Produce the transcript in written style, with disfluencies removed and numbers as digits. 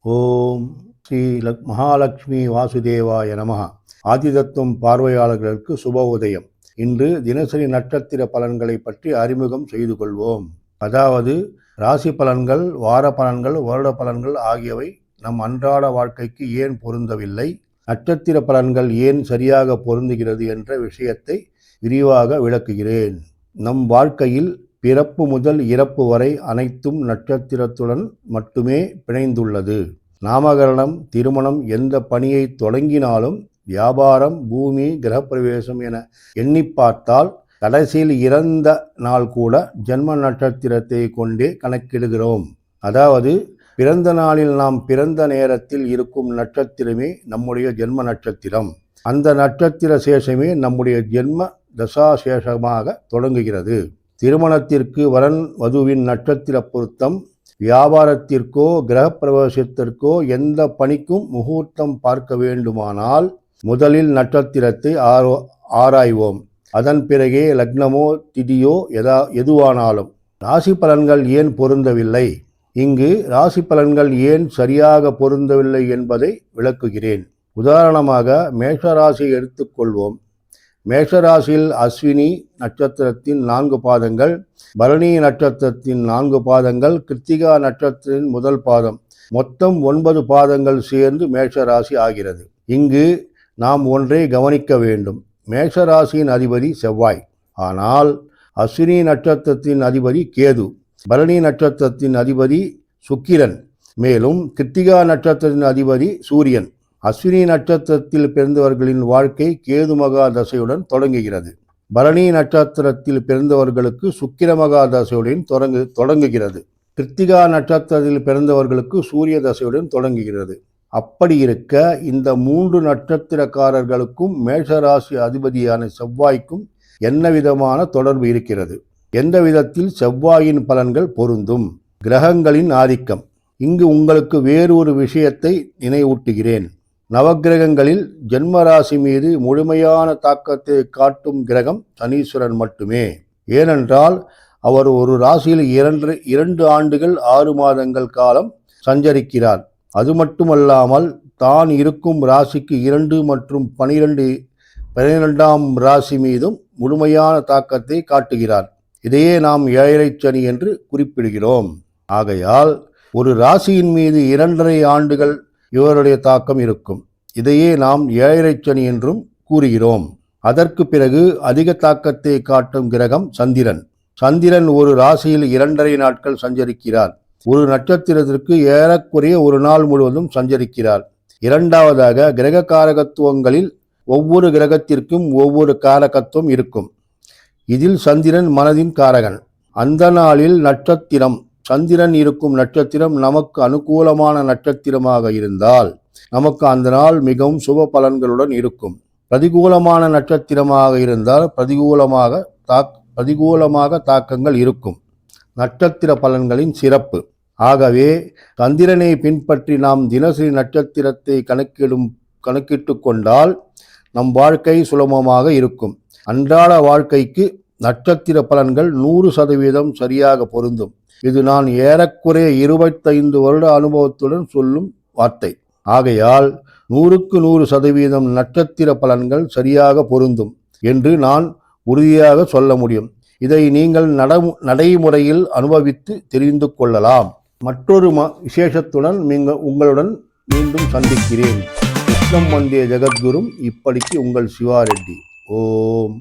ஓம் ஸ்ரீ மகாலட்சுமி வாசுதேவாய நமஹ. ஆதிதத்துவம் பார்வையாளர்களுக்கு சுப உதயம். இன்று தினசரி நட்சத்திர பலன்களை பற்றி அறிமுகம் செய்து கொள்வோம். அதாவது ராசி பலன்கள், வார பலன்கள், வருட பலன்கள் ஆகியவை நம் அன்றாட வாழ்க்கைக்கு ஏன் பொருந்தவில்லை, நட்சத்திர பலன்கள் ஏன் சரியாக பொருந்துகிறது என்ற விஷயத்தை விரிவாக விளக்குகிறேன். நம் வாழ்க்கையில் பிறப்பு முதல் இறப்பு வரை அனைத்தும் நட்சத்திரத்துடன் மட்டுமே பிணைந்துள்ளது. நாமகரணம், திருமணம், எந்த பணியை தொடங்கினாலும் வியாபாரம், பூமி, கிரகப்பிரவேசம் என எண்ணி பார்த்தால் கடைசியில் இறந்த நாள் கூட ஜென்ம நட்சத்திரத்தை கொண்டே கணக்கிடுகிறோம். அதாவது பிறந்த நாளில் நாம் பிறந்த நேரத்தில் இருக்கும் நட்சத்திரமே நம்முடைய ஜென்ம நட்சத்திரம். அந்த நட்சத்திர சேஷமே நம்முடைய ஜென்ம தசாசேஷமாக தொடங்குகிறது. திருமணத்திற்கு வரன் வதுவின் நட்சத்திர பொருத்தம், வியாபாரத்திற்கோ கிரகப்பிரவேசத்திற்கோ எந்த பணிக்கும் முகூர்த்தம் பார்க்க வேண்டுமானால் முதலில் நட்சத்திரத்தை ஆராய்வோம். அதன் பிறகே லக்னமோ திதியோ எதுவானாலும். ராசி பலன்கள் ஏன் பொருந்தவில்லை? இங்கு ராசி பலன்கள் ஏன் சரியாக பொருந்தவில்லை என்பதை விளக்குகிறேன். உதாரணமாக மேஷராசியை எடுத்துக்கொள்வோம். மேஷராசியில் அஸ்வினி நட்சத்திரத்தின் 4 பாதங்கள், பரணி நட்சத்திரத்தின் 4 பாதங்கள், கிருத்திகா நட்சத்திரத்தின் முதல் பாதம், மொத்தம் 9 பாதங்கள் சேர்ந்து மேஷராசி ஆகிறது. இங்கு நாம் ஒன்றை கவனிக்க வேண்டும். மேஷராசியின் அதிபதி செவ்வாய். ஆனால் அஸ்வினி நட்சத்திரத்தின் அதிபதி கேது, பரணி நட்சத்திரத்தின் அதிபதி சுக்கிரன், மேலும் கிருத்திகா நட்சத்திரத்தின் அதிபதி சூரியன். அஸ்வினி நட்சத்திரத்தில் பிறந்தவர்களின் வாழ்க்கை கேது மகா தசையுடன் தொடங்குகிறது. பரணி நட்சத்திரத்தில் பிறந்தவர்களுக்கு சுக்கிர மகா தசையுடன் தொடங்குகிறது. கிருத்திகா நட்சத்திரத்தில் பிறந்தவர்களுக்கு சூரிய தசையுடன் தொடங்குகிறது. அப்படி இருக்க இந்த 3 நட்சத்திரக்காரர்களுக்கும் மேஷராசி அதிபதியான செவ்வாய்க்கும் என்ன விதமான தொடர்பு இருக்கிறது? எந்த விதத்தில் செவ்வாயின் பலன்கள் பொருந்தும்? கிரகங்களின் ஆதிக்கம். இங்கு உங்களுக்கு வேறொரு விஷயத்தை நினைவூட்டுகிறேன். நவக்கிரகங்களில் ஜென்மராசி மீது முழுமையான தாக்கத்தை காட்டும் கிரகம் சனீஸ்வரன் மட்டுமே. ஏனென்றால் அவர் ஒரு ராசியில் 2 ஆண்டுகள் 6 மாதங்கள் காலம் சஞ்சரிக்கிறார். அது மட்டுமல்லாமல் தான் இருக்கும் ராசிக்கு 2 மற்றும் 12ஆம் ராசி மீதும் முழுமையான தாக்கத்தை காட்டுகிறார். இதையே நாம் ஏழரை சனி என்று குறிப்பிடுகிறோம். ஆகையால் ஒரு ராசியின் மீது 2.5 ஆண்டுகள் இவருடைய தாக்கம் இருக்கும். இதையே நாம் ஏழரை சனி என்றும் கூறுகிறோம். அதற்கு பிறகு அதிக தாக்கத்தை காட்டும் கிரகம் சந்திரன். சந்திரன் ஒரு ராசியில் 2.5 நாட்கள் சஞ்சரிக்கிறார். ஒரு நட்சத்திரத்திற்கு ஏறக்குறைய ஒரு நாள் முழுவதும் சஞ்சரிக்கிறார். இரண்டாவதாக கிரக காரகத்துவங்களில் ஒவ்வொரு கிரகத்திற்கும் ஒவ்வொரு காரகத்துவம் இருக்கும். இதில் சந்திரன் மனதின் காரகன். அந்த நாளில் நட்சத்திரம், சந்திரன் இருக்கும் நட்சத்திரம் நமக்கு அனுகூலமான நட்சத்திரமாக இருந்தால் நமக்கு அந்த நாள் மிகவும் சுப பலன்களுடன் இருக்கும். பிரதிகூலமான நட்சத்திரமாக இருந்தால் பிரதிகூலமாக தாக்கங்கள் இருக்கும். நட்சத்திர பலன்களின் சிறப்பு. ஆகவே சந்திரனை பின்பற்றி நாம் தினசரி நட்சத்திரத்தை கணக்கிட்டு கொண்டால் நம் வாழ்க்கை சுலபமாக இருக்கும். அன்றாட வாழ்க்கைக்கு நட்சத்திர பலன்கள் 100% சரியாக பொருந்தும். இது நான் ஏறக்குறைய 25 வருட அனுபவத்துடன் சொல்லும் வார்த்தை. ஆகையால் 100க்கு 100% நட்சத்திர பலன்கள் சரியாக பொருந்தும் என்று நான் உறுதியாக சொல்ல முடியும். இதை நீங்கள் நடைமுறையில் அனுபவித்து தெரிந்து கொள்ளலாம். மற்றொரு விசேஷத்துடன் உங்களுடன் மீண்டும் சந்திக்கிறேன். கிருஷ்ணம் வந்தே ஜெகத்குரும். இப்படிக்கு உங்கள் சிவா ரெட்டி. ஓம்.